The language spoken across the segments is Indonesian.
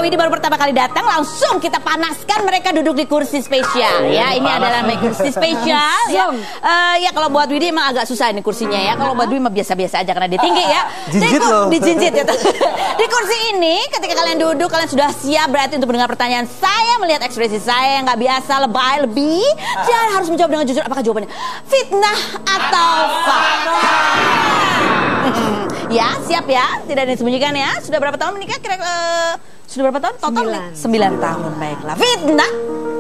Widi baru pertama kali datang, langsung kita panaskan mereka duduk di kursi spesial. Ya, ini adalah kursi spesial. Ya, ya kalau buat Widi emang agak susah ini kursinya ya. Kalau buat Widi mah biasa-biasa aja karena dia tinggi ya. Jinjit loh. Dijinjit ya. Di kursi ini, ketika kalian duduk, kalian sudah siap berarti untuk mendengar pertanyaan saya, melihat ekspresi saya yang nggak biasa, lebih. Dan harus menjawab dengan jujur. Apakah jawabannya fitnah atau fakta? Ya, siap ya. Tidak ada yang disembunyikan ya. Sudah berapa tahun menikah? Kira-kira sudah berapa tahun? Total 9 tahun. Baiklah. Fitnah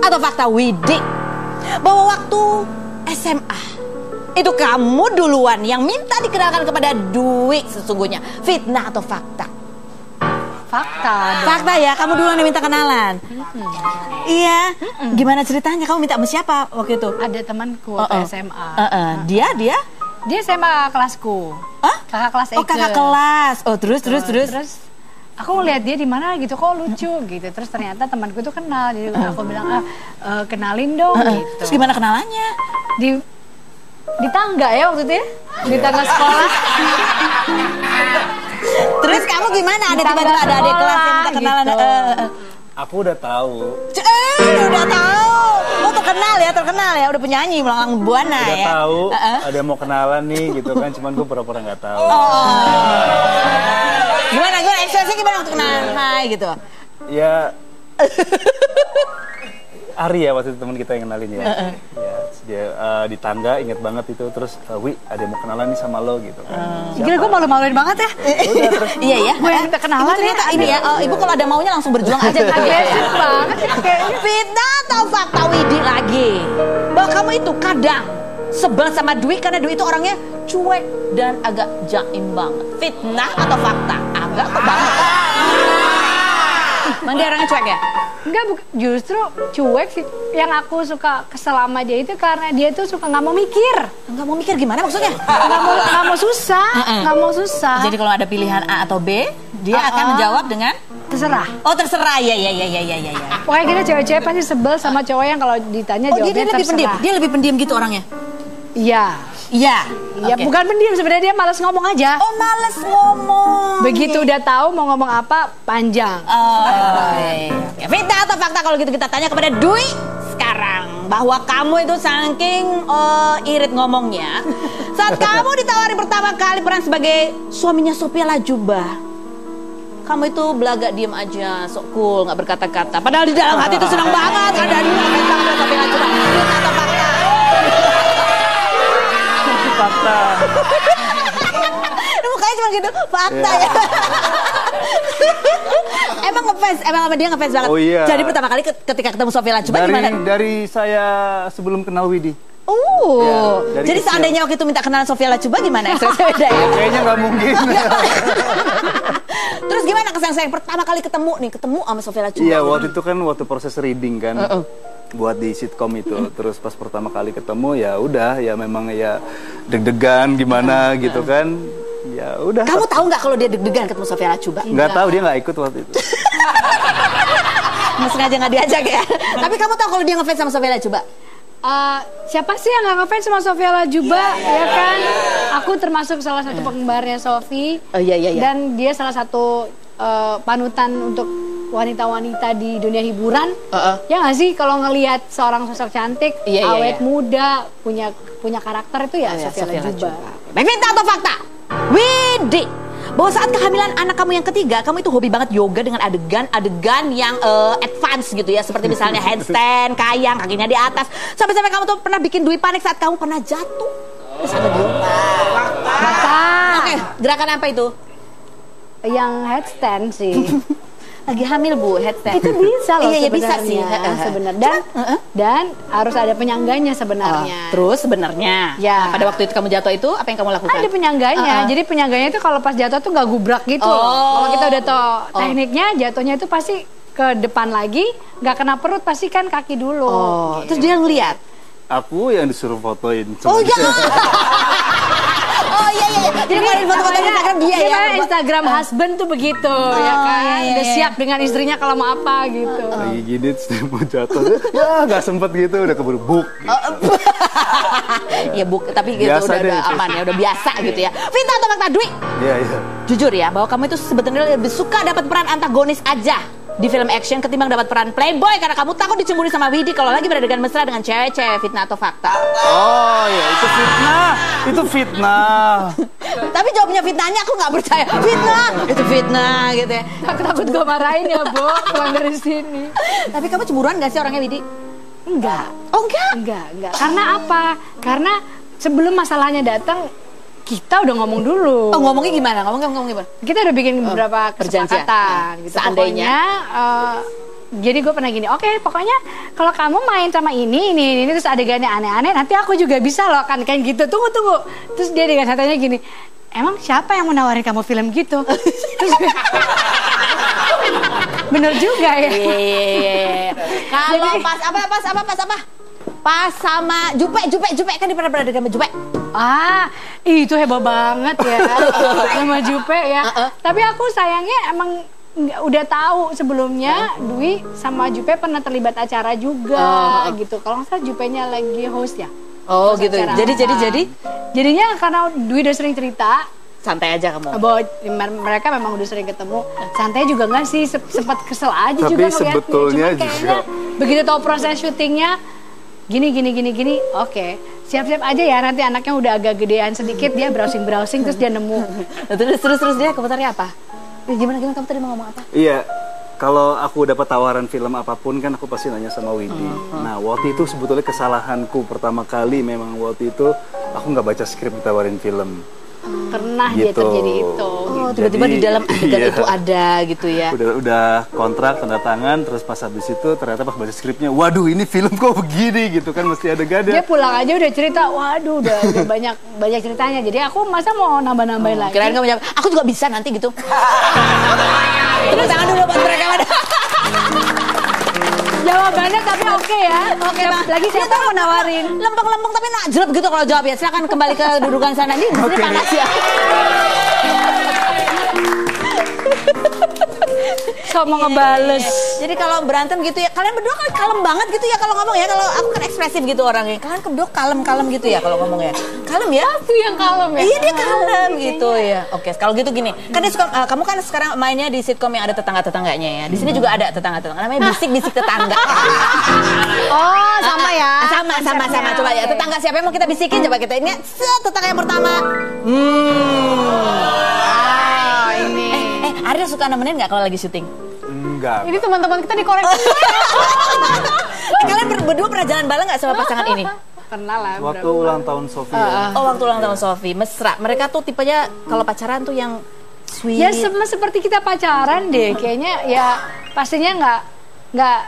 atau fakta, Widi? Bahwa waktu SMA itu kamu duluan yang minta dikenalkan kepada Dwi sesungguhnya. Fitnah atau fakta? Fakta. Fakta ya, kamu duluan yang minta kenalan. Iya. Gimana ceritanya? Kamu minta sama siapa waktu itu? Ada temanku waktu SMA. Dia SMA kelasku. Kakak kelas Eke. Oh, kakak kelas. Oh, terus. Terus aku lihat dia di mana gitu, kok lucu gitu. Terus ternyata temanku itu kenal. Jadi aku bilang, kenalin dong gitu. Terus gimana kenalannya? Di tangga ya waktu itu ya. Di tangga sekolah. Terus kamu gimana? Ada tiba-tiba ada adik kelas yang minta kenalan. Gitu. Aku udah tahu. Udah tahu. Oh, terkenal ya, udah penyanyi Melanglang Buana Udah ya. tahu, ada yang mau kenalan nih gitu kan, cuman gue pura-pura nggak tahu. Gimana ekspresi gimana untuk kenalan? Hai gitu. Ya, Ari ya waktu itu teman kita yang kenalin ya. Ya, dia di tangga inget banget itu, terus Wi ada yang mau kenalan nih sama lo gitu kan. Gila, gue malu-maluin banget ya. Iya ya. Gue yang minta kenalan ya. Ini ya, ibu kalau ada maunya langsung berjuang aja. Agresif banget. Fitnah atau fakta, Widi lagi? Bahwa kamu itu kadang sebel sama Dwi karena Dwi itu orangnya cuek dan agak jaim banget. Fitnah atau fakta? Agak banget. Emang dia orangnya cuek ya? Enggak, justru cuek sih. Yang aku suka kesel sama dia itu karena dia tuh suka nggak mau mikir. Nggak mau mikir gimana maksudnya? Nggak mau susah, nggak mau susah. Jadi kalau ada pilihan A atau B, dia akan menjawab dengan terserah. Oh, terserah. Ya. Pokoknya kita cewek-cewek pasti sebel sama cowok yang kalau ditanya jawabnya dia lebih pendiam. Dia lebih pendiam gitu orangnya. Iya. Iya. Ya bukan pendiam, sebenarnya dia malas ngomong aja. Oh, malas ngomong. Begitu udah tahu mau ngomong apa, panjang. Oke. Fitnah atau fakta kalau gitu kita tanya kepada Dwi sekarang, bahwa kamu itu saking irit ngomongnya saat kamu ditawari pertama kali peran sebagai suaminya Sophia Latjuba. Kamu itu belagak diem aja, sok cool, nggak berkata-kata. Padahal di dalam hati itu senang banget ada Sophia Latjuba. Fitnah atau fakta? Fakta. Mukanya cuma gitu, fakta ya. Emang ngefans, sama dia ngefans banget. Oh iya. Jadi pertama kali ketika ketemu Sophia Latjuba gimana? Dari saya sebelum kenal Widi. Ya, jadi kecil. seandainya waktu itu minta kenalan Sophia Latjuba gimana? Beda ya? Kayaknya nggak mungkin. Terus gimana kesan saya pertama kali ketemu sama Sophia Latjuba? Iya, waktu itu kan waktu proses reading kan. Buat di sitkom itu, terus pas pertama kali ketemu ya udah, ya memang ya deg-degan gimana gitu kan, ya udah. Kamu tahu nggak kalau dia deg-degan ketemu Sophia Latjuba? Nggak tahu, dia nggak ikut waktu itu. Sengaja nggak diajak ya. Tapi kamu tahu kalau dia ngefans sama Sophia Latjuba? Siapa sih yang nggak ngefans sama Sophia Latjuba, ya kan? Aku termasuk salah satu penggemarnya Sophie. Iya. Dan dia salah satu panutan untuk wanita-wanita di dunia hiburan. Ya nggak sih, kalau ngelihat seorang sosok cantik, awet muda, punya karakter itu ya Sophia Latjuba. Fitnah atau fakta? Widi, bahwa saat kehamilan anak kamu yang ketiga, kamu itu hobi banget yoga dengan adegan yang advance gitu ya, seperti misalnya handstand, kayang, kakinya di atas, sampai-sampai kamu tuh pernah bikin Dwi panik saat kamu pernah jatuh. Terus ada Fakta. Oke, gerakan apa itu? Yang headstand sih. Lagi hamil Bu, headstand. Itu bisa loh iya, bisa sih. Sebenarnya. Dan harus ada penyangganya sebenarnya. Terus sebenarnya, ya. Pada waktu itu kamu jatuh itu, apa yang kamu lakukan? Ada penyangganya. Jadi penyangganya itu kalau pas jatuh tuh nggak gubrak gitu. Kalau kita udah tahu tekniknya, jatuhnya itu pasti ke depan lagi, nggak kena perut, pasti kan kaki dulu. Terus dia ngeliat? Aku yang disuruh fotoin. Oh iya. Jadi kemarin foto-foto Instagram dia ya. Instagram husband tuh begitu, ya kan. Udah siap dengan istrinya kalau mau apa gitu. Lagi gini, mau jatuh, ya nggak sempet gitu, udah keburu buk. Gitu. Ya buk, tapi gitu udah aman ya, udah biasa gitu ya. Fitnah atau fakta, Dwi? Iya. Jujur ya, bahwa kamu itu sebetulnya lebih suka dapat peran antagonis aja di film action ketimbang dapat peran playboy karena kamu takut dicemburi sama Widi kalau lagi beradegan mesra dengan cewek-cewek. Fitnah atau fakta? Oh ya, itu fitnah. Itu fitnah. Tapi jawabnya fitnahnya aku nggak percaya. Fitnah, itu fitnah gitu ya. Aku takut gue marahin ya, Bo, pulang dari sini. Tapi kamu cemburuan gak sih orangnya, Widi? Enggak. Oh enggak? Enggak. Karena apa? Karena sebelum masalahnya datang, kita udah ngomong dulu. Oh, ngomongnya gimana? Ngomong gimana? Kita udah bikin beberapa kesepakatan. Gitu. Seandainya. Jadi gue pernah gini, oke, pokoknya kalau kamu main sama ini terus adegannya aneh-aneh, nanti aku juga bisa loh kan, kayak gitu. Tunggu. Terus dia dengan santainya gini, emang siapa yang mau nawarin kamu film gitu? Terus bener juga ya. Iya. Kalau pas apa? Pas sama Jupe kan dia pernah beradegan sama Jupe. Itu heboh banget ya sama Jupe ya. Tapi aku sayangnya emang udah tahu sebelumnya Dwi sama Jupe pernah terlibat acara juga gitu. Kalau nggak salah Jupenya lagi host ya. Oh gitu. Jadinya karena Dwi udah sering cerita. Santai aja kamu. Bahwa mereka memang udah sering ketemu. Santai juga nggak sih, sempat kesel aja. Tapi juga sebetulnya Cuma kayaknya begitu tahu proses syutingnya gini, oke, siap-siap aja ya, nanti anaknya udah agak gedean sedikit, dia browsing terus dia nemu. terus dia komentarnya apa? Gimana kamu tadi mau ngomong apa? Iya, kalau aku dapat tawaran film apapun kan aku pasti nanya sama Widi. Nah, waktu itu sebetulnya kesalahanku pertama kali memang waktu itu aku nggak baca skrip ditawarin film. Pernah dia Gitu. terjadi itu. Oh, tiba-tiba di dalam adegan itu ada gitu ya. Udah kontrak tanda tangan, terus pas habis itu ternyata pas baca skripnya, waduh ini film kok begini gitu kan, mesti ada gada. Dia pulang aja udah cerita, waduh udah banyak ceritanya. Jadi aku masa mau nambah-nambahin lagi. Kirain kamu jawab, aku juga bisa nanti gitu. Tepuk tangan dulu buat mereka. Jawabannya tapi oke ya. Oke, lagi siapa yang mau nawarin? Lempeng-lempeng tapi najrep gitu kalau jawab ya. Silakan kembali ke dudukan sana. Ini di sini panas ya. So mau ngebales. Jadi kalau berantem gitu ya, kalian berdua kan kalem banget gitu ya kalau ngomong ya. Kalau aku kan ekspresif gitu orangnya. Kalian berdua kalem gitu ya kalau ngomong ya. Kalem ya? Aku yang kalem ya. Iya dia kalem gitu ya. Oke, kalau gitu gini. Kan dia suka, kamu kan sekarang mainnya di sitkom yang ada tetangga-tetangganya ya. Di sini juga ada tetangga-tetangga. Namanya bisik-bisik tetangga. Oh, sama ya. Sama. Coba ya, tetangga siapa yang mau kita bisikin? Coba kita ini. Tetangga yang pertama. Ini. Arya suka nemenin nggak kalau lagi syuting? Enggak. Ini teman-teman kita dikorek. Kalian berdua pernah jalan bareng nggak sama pasangan ini? Pernah lah. Waktu ulang tahun Sofi ya. Oh, waktu ulang tahun Sofi, mesra. Mereka tuh tipenya kalau pacaran tuh yang sweet. Ya seperti kita pacaran deh. Kayaknya ya pastinya nggak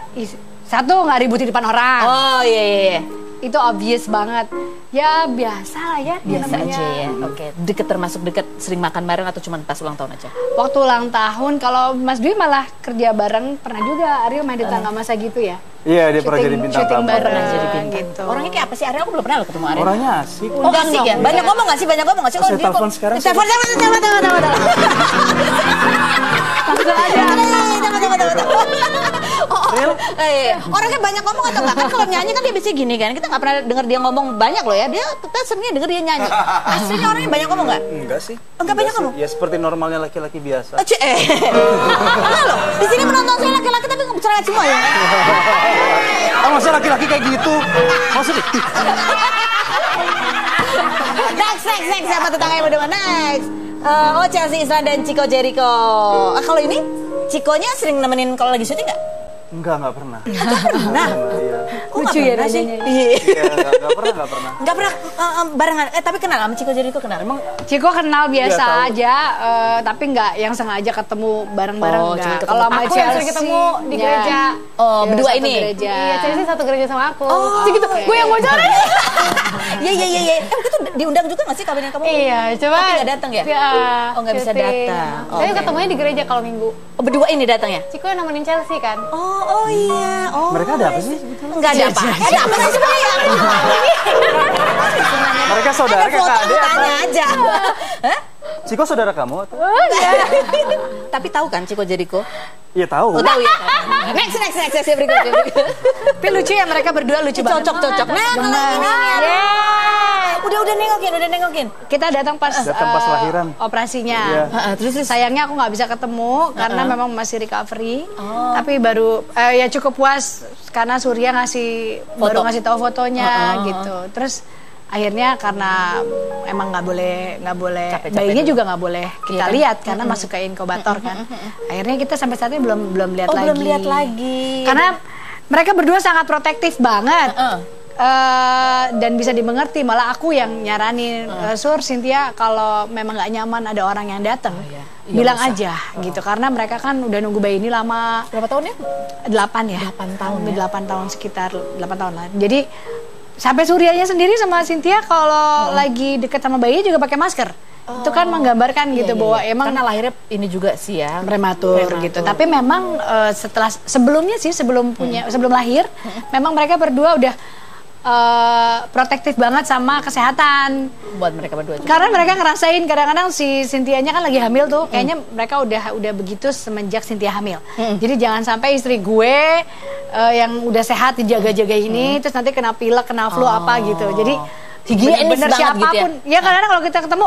satu nggak ribut di depan orang. Oh iya. Itu obvious banget. Ya biasa lah ya. Biasa namanya. aja ya. Oke. Deket termasuk deket, sering makan bareng atau cuma pas ulang tahun aja? Waktu ulang tahun, kalau Mas Dwi malah kerja bareng, pernah juga Ariel main di tangga masa gitu ya? Iya, dia pernah jadi bintang Syuting tamu. bareng, Pernah jadi bintang. gitu. Orangnya kayak apa sih Ariel? Aku belum pernah ketemu Ariel. Orangnya asik. Oh asik ya? Banyak ngomong gak sih? Banyak ngomong gak sih? Saya telepon sekarang. Telepon. Langsung aja. Orangnya banyak ngomong atau enggak? Kan kalau nyanyi kan dia bisa gini kan. Kita nggak pernah dengar dia ngomong banyak loh ya. Kita seringnya denger dia nyanyi. Aslinya orangnya banyak ngomong nggak? Enggak sih. Enggak banyak ngomong? Ya seperti normalnya laki-laki biasa. Halo, di sini penonton saya laki-laki tapi nggak bicara semua ya. Oh, masa laki-laki kayak gitu? Maksudnya? Next, siapa tetangga yang berdua? Next. Oh, Chelsea Islan dan Chico Jericho. Kalau ini, Chico-nya sering nemenin kalau lagi syuting nggak? Enggak pernah. Nah, Iya. Lucu ya nanyanya. Iya, enggak pernah. Nggak pernah barengan. Tapi kenal sama Chico Jericho kenal. Emang Ciko kenal biasa Iya, tahu. aja, tapi nggak yang sengaja ketemu bareng-bareng. Oh, cuma ketemu. Kalau sama Aku yang sering ketemu di gereja. Oh, Ya, berdua satu ini. gereja. Iya, Chelsea satu gereja sama aku. Oh, Cik gitu, gue yang bocorin. Iya. Itu diundang juga nggak sih kawinan kamu? Iya, coba. Tapi nggak datang ya? Oh, nggak bisa syuting. datang. Oh, Tapi oke. ketemunya di gereja kalau minggu. Oh, berdua ini datang ya? Ciko yang nemenin Chelsea kan. Oh iya. Oh. Mereka ada apa sih? Enggak ada apa. Ada apa sih sebenarnya? Mereka saudara Ada foto kakak adik apa? tanya aja. Hah? Ciko saudara kamu atau? Tapi tahu kan Chico Jericho? Iya tahu. Oh, tahu ya. Next berikutnya. Tapi lucu ya mereka berdua lucu banget. Cocok. Nah, kalau ini ya. Udah nengokin. Kita datang pas lahiran. operasinya. Terus Sayangnya aku nggak bisa ketemu karena memang masih recovery. Tapi baru ya cukup puas karena Surya baru ngasih tahu fotonya gitu. Terus akhirnya karena emang nggak boleh bayinya juga nggak boleh kita lihat karena masuk ke inkubator kan. Akhirnya kita sampai saat ini belum lihat lagi. Belum lihat lagi. Karena mereka berdua sangat protektif banget. Dan bisa dimengerti, malah aku yang nyaranin Sur, Cynthia kalau memang nggak nyaman ada orang yang datang, bilang aja gitu, karena mereka kan udah nunggu bayi ini lama. Berapa tahun ya? 8 ya. 8 tahun. 8 tahun sekitar 8 tahun lah. Jadi sampai Suryanya sendiri sama Cynthia kalau lagi deket sama bayi juga pakai masker. Itu kan menggambarkan gitu bahwa emang karena lahirnya ini juga sih ya prematur gitu. Tapi memang sebelumnya sih sebelum lahir memang mereka berdua udah protektif banget sama kesehatan buat mereka berdua juga. Karena mereka ngerasain kadang-kadang si Cynthianya kan lagi hamil tuh, kayaknya mereka udah begitu semenjak Cynthia hamil. Jadi jangan sampai istri gue yang udah sehat dijaga-jaga ini terus nanti kena pilek, kena flu apa gitu. Jadi higienis bener siapapun gitu ya. Ya kadang-kadang kalau kita ketemu,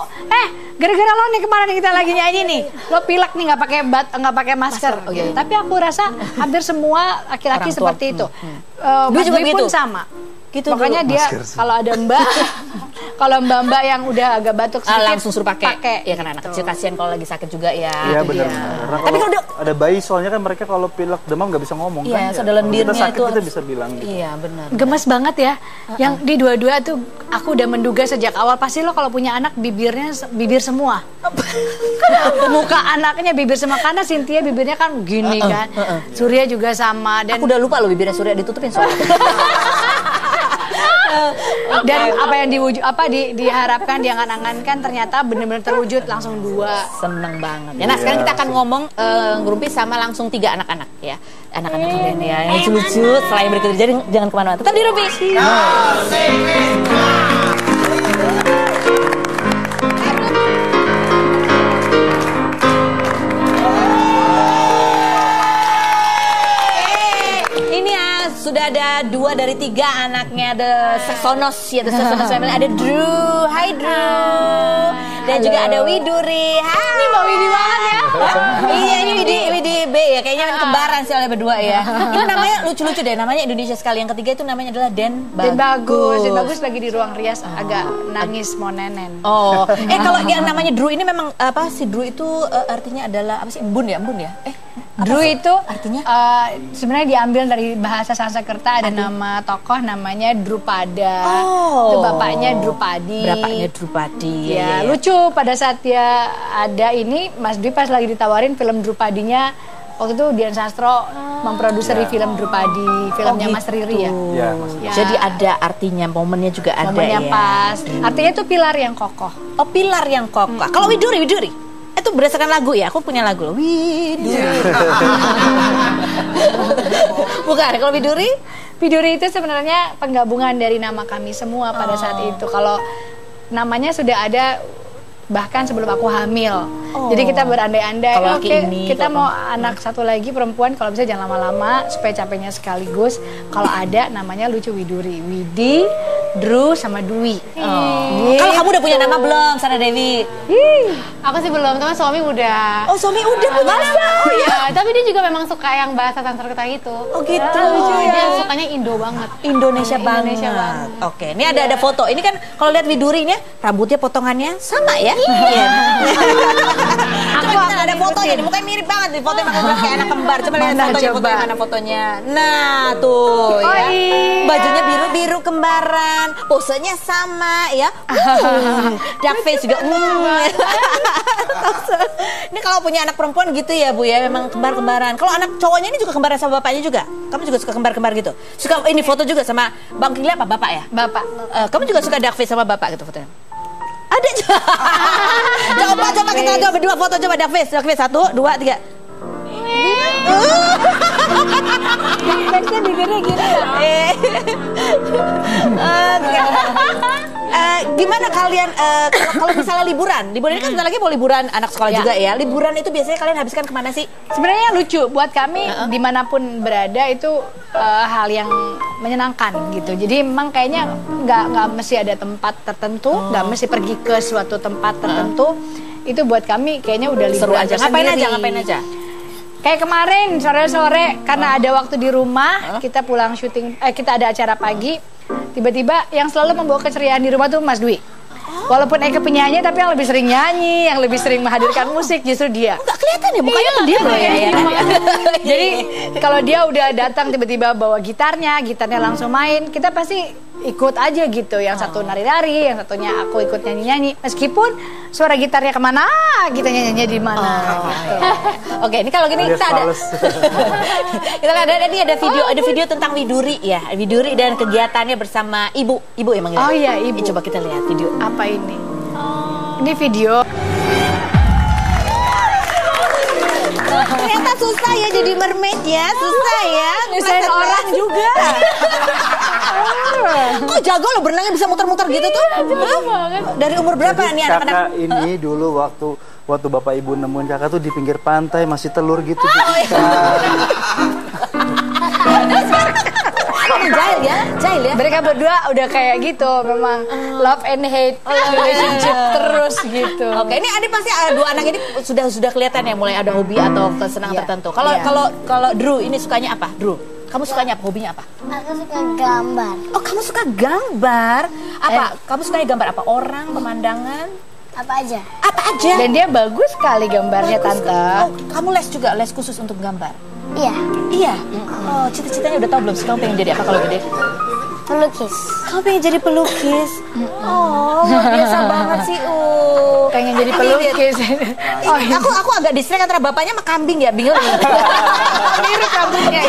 gara-gara lo nih kemarin kita lagi nyanyi nih, lo pilek nih nggak pakai masker. Gitu. Tapi aku rasa hampir semua laki-laki seperti itu. Gue juga pun sama. Gitu makanya dulu. Dia kalau ada mbak yang udah agak batuk sedikit langsung suruh pakai. Ya karena anak kecil kasihan kalau lagi sakit juga ya. Iya benar. Tapi kalau ada bayi soalnya kan mereka kalau pilek demam nggak bisa ngomong kan. Iya, ada lendirnya kita sakit itu kita bisa bilang gitu. Iya benar. Gemes banget ya. Yang di dua-dua tuh aku udah menduga sejak awal pasti lo kalau punya anak bibir semua. Muka anaknya bibir semua karena Cynthia bibirnya kan gini kan. Surya juga sama dan aku udah lupa lo bibirnya Surya ditutupin soalnya. Dan apa yang diharapkan, diangan-angankan ternyata benar-benar terwujud langsung 2. Seneng banget ya. Nah sekarang kita akan ngomong Grumpy sama langsung 3 anak-anak ya. Anak-anak kalian ya yang lucu-lucu setelah yang berikut. Jadi jangan kemana-mana, tetap di Grumpy. Sudah ada 2 dari 3 anaknya The Seksonos ya, The Seksonos Family. Ada Drew, hai Drew. Dan juga ada Widuri. Hai. Ini Mbak Widi banget ya. Iya ini Widi B ya, kayaknya kembaran sih oleh berdua ya. Ini namanya lucu-lucu deh, namanya Indonesia sekali. Yang ketiga itu namanya adalah Den Bagus. Den Bagus lagi di ruang rias agak nangis mau nenen. Oh, kalau yang namanya Drew ini memang apa sih? Drew itu artinya adalah apa sih? Embun ya? Drew itu artinya sebenarnya diambil dari bahasa Sanskerta, ada nama tokoh namanya Drupada. Itu bapaknya Drupadi. Ya, lucu pada saat dia ada ini Mas Dwi pas lagi ditawarin film Drupadinya. Waktu itu Dian Sastro memproduksi film Drupadi, filmnya Mas Riri ya. Ya. Jadi ada artinya, momennya juga ada momennya ya. Pas. Artinya itu pilar yang kokoh. Oh, pilar yang kokoh. Kalau Widuri itu berdasarkan lagu ya, aku punya lagu loh. Widuri. Bukan, kalau Widuri itu sebenarnya penggabungan dari nama kami semua pada saat itu. Kalau namanya sudah ada bahkan sebelum aku hamil. Jadi kita berandai-andai, kita mau anak satu lagi perempuan, kalau bisa jangan lama-lama supaya capeknya sekaligus. Kalau ada namanya lucu Widuri, Widi, Drew sama Dwi. Kalau kamu udah punya nama belum, Sandra Dewi? Aku sih belum, teman suami udah. Oh, suami udah punya nama. Oh iya, tapi dia juga memang suka yang bahasa Sanskerta gitu. Oh gitu. Dia sukanya Indo banget. Indonesia banget. Oke, ini ada foto. Ini kan kalau lihat Widuri ini rambutnya potongannya sama ya. Iya. Coba kita ada fotonya, nih mukanya mirip banget nih fotonya, makanya kayak anak kembar. Coba lihat fotonya, mana fotonya. Nah, tuh ya. Bajunya biru-biru kembaran, posenya sama ya. Dark face juga. Ini kalau punya anak perempuan gitu ya, Bu ya, memang kembar-kembaran. Kalau anak cowoknya ini juga kembaran sama bapaknya juga. Kamu juga suka kembar-kembar gitu? Suka ini foto juga sama Bang Kili apa bapak ya? Bapak. Kamu juga suka dark face sama bapak gitu fotonya? Ada coba kita coba berdua foto, coba dark face 1, 2, 3. Face-nya bibirnya gini. Gimana kalian kalau misalnya liburan ini kan sebentar lagi mau liburan anak sekolah juga ya. Liburan itu biasanya kalian habiskan kemana sih? Sebenarnya lucu buat kami dimanapun berada itu hal yang menyenangkan gitu. Jadi memang kayaknya nggak mesti ada tempat tertentu, nggak mesti pergi ke suatu tempat tertentu. Itu buat kami kayaknya udah liburan seru aja. Ngapain aja? Kayak kemarin sore-sore karena ada waktu di rumah, kita pulang syuting, kita ada acara pagi. Tiba-tiba yang selalu membawa keceriaan di rumah tuh Mas Dwi. Walaupun Eke penyanyi tapi yang lebih sering nyanyi, yang lebih sering menghadirkan musik justru dia. Nggak kelihatan ya mukanya pendiam loh ya. Jadi kalau dia udah datang tiba-tiba bawa gitarnya langsung main, kita pasti ikut aja gitu. Yang satu nari-nari, yang satunya aku ikut nyanyi-nyanyi. Meskipun suara gitarnya kemana, kita nyanyinya di mana. Gitu. Oke, ini kalau gini kita ada ini ada video tentang Widuri ya. Widuri dan kegiatannya bersama ibu yang manggil. Oh iya, ibu. Coba kita lihat video. Apa ini? Ini video. Ternyata susah ya jadi mermaid ya, susah ya. Nyusahin orang juga. Kok jago lo berenangnya bisa muter-muter gitu tuh? Dari umur berapa nih anak-anak? Kakak ini dulu waktu bapak ibu nemuin kakak tuh di pinggir pantai masih telur gitu di ikan. Jahil ya. Mereka berdua udah kayak gitu, memang love and hate relationship terus gitu. Oke, ini ada pasti dua anak ini sudah kelihatan ya mulai ada hobi atau kesenangan tertentu. Kalau Drew ini sukanya apa? Drew, kamu sukanya apa? Hobinya apa? Aku suka gambar. Oh, kamu suka gambar? Apa? Kamu sukanya gambar apa? Orang, pemandangan? Apa aja? Apa aja? Dan dia bagus sekali gambarnya, Tante. Oh, kamu les juga, les khusus untuk gambar? Iya. Iya. Oh, cita-citanya udah tahu belum sih kamu pengen jadi apa kalau gede? Pelukis. Kamu pengen jadi pelukis? Oh, luar biasa banget sih. Pengen jadi pelukis. Aku agak distrek antara bapaknya sama kambing ya, bingung. Mirip rambutnya.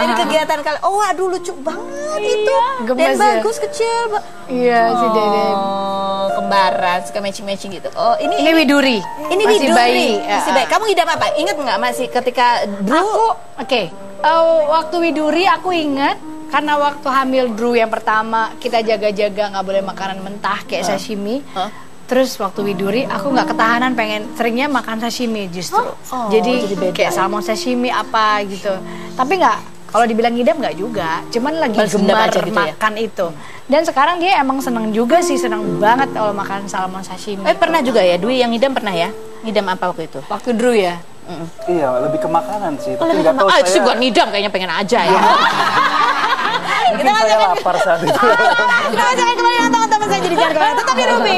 Ini kegiatan kalian. Oh, aduh lucu banget itu. Dan Gemes ya? bagus kecil. Iya, si Dede. Oh, kembaran suka matching-matching gitu. Oh, Ini Widuri. Ini masih Widuri. bayi. Masih bayi. Kamu ngidam apa? Ingat nggak masih ketika Drew? Oke. Waktu Widuri aku ingat karena waktu hamil Drew yang pertama kita jaga-jaga nggak boleh makanan mentah kayak sashimi. Terus waktu Widuri aku nggak ketahanan seringnya makan sashimi justru. Jadi kayak salmon sashimi apa gitu. Tapi nggak, kalau dibilang ngidam nggak juga. Cuman lagi gemar gitu makan ya? Itu. Dan sekarang dia emang seneng juga sih, seneng banget kalau makan salmon sashimi. Pernah juga ya, Dwi yang ngidam pernah ya? Ngidam apa waktu itu? Waktu Drew ya? Iya, lebih ke makanan sih. Tapi nggak tahu saya. Gua ngidam kayaknya pengen aja ya. Mungkin saya lapar saat itu. Kita ajakan kembali dengan teman-teman saya jadi jangan kemana. Tetap di Ruby.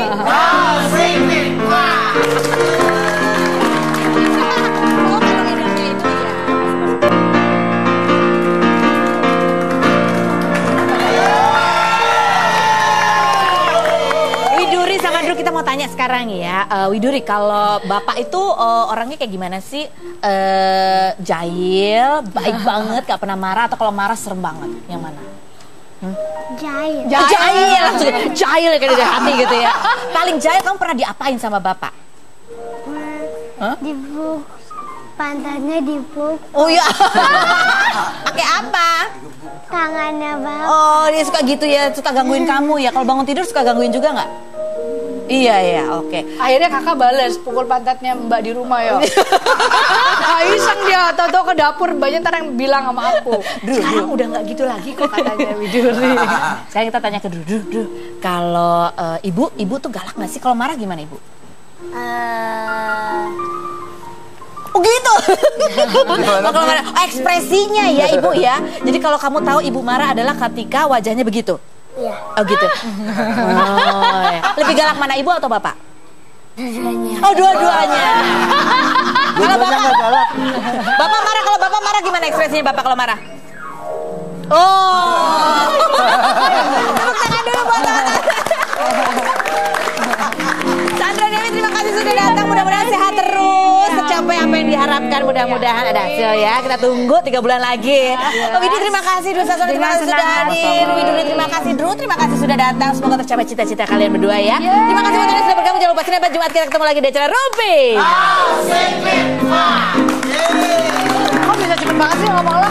Widuri sama Drew, kita mau tanya sekarang ya. Widuri, kalau bapak itu orangnya kayak gimana sih? Jahil, baik banget, gak pernah marah, atau kalau marah serem banget? Yang mana? Jahil. Jahil, langsung jahil kayak dari hati gitu ya. Paling jahil kamu pernah diapain sama bapak? Dipuk. Pantatnya dipuk. Oh iya. Pakai apa? Tangannya bapak. Oh, dia suka gitu ya, suka gangguin kamu ya. Kalau bangun tidur suka gangguin juga nggak? Iya ya, oke. Akhirnya kakak balas pukul pantatnya Mbak di rumah ya. Iseng dia, tau-tau ke dapur banyak ntar yang bilang sama aku. Sekarang udah nggak gitu lagi kok katanya Widuri. Sekarang kita tanya ke Drew. Kalau ibu tuh galak nggak sih? Kalau marah gimana ibu? Oh gitu. Kalau marah, ekspresinya ya ibu ya. Jadi kalau kamu tahu ibu marah adalah ketika wajahnya begitu. Iya. Oh gitu. Oh, ya. Lebih galak mana ibu atau bapak? Dua-duanya. Oh dua-duanya. Kalau bapak, galak. bapak marah, kalau bapak marah gimana ekspresinya bapak kalau marah? Oh. Tepuk tangan dulu buat Sandra Dewi, terima kasih sudah datang. Mudah-mudahan sehat terus, tercapai apa yang diharapkan. Mudah-mudahan ada hasil ya. Kita tunggu 3 bulan lagi. Widi terima kasih, Drew Sassono terima kasih sudah hadir. Widuri terima kasih, Drew terima kasih sudah datang. Semoga tercapai cita-cita kalian berdua ya. Terima kasih buat kalian sudah bergabung. Jangan lupa Senin Jumat kita ketemu lagi di acara Ruby. Kok bisa cepet banget sih ngomong lo?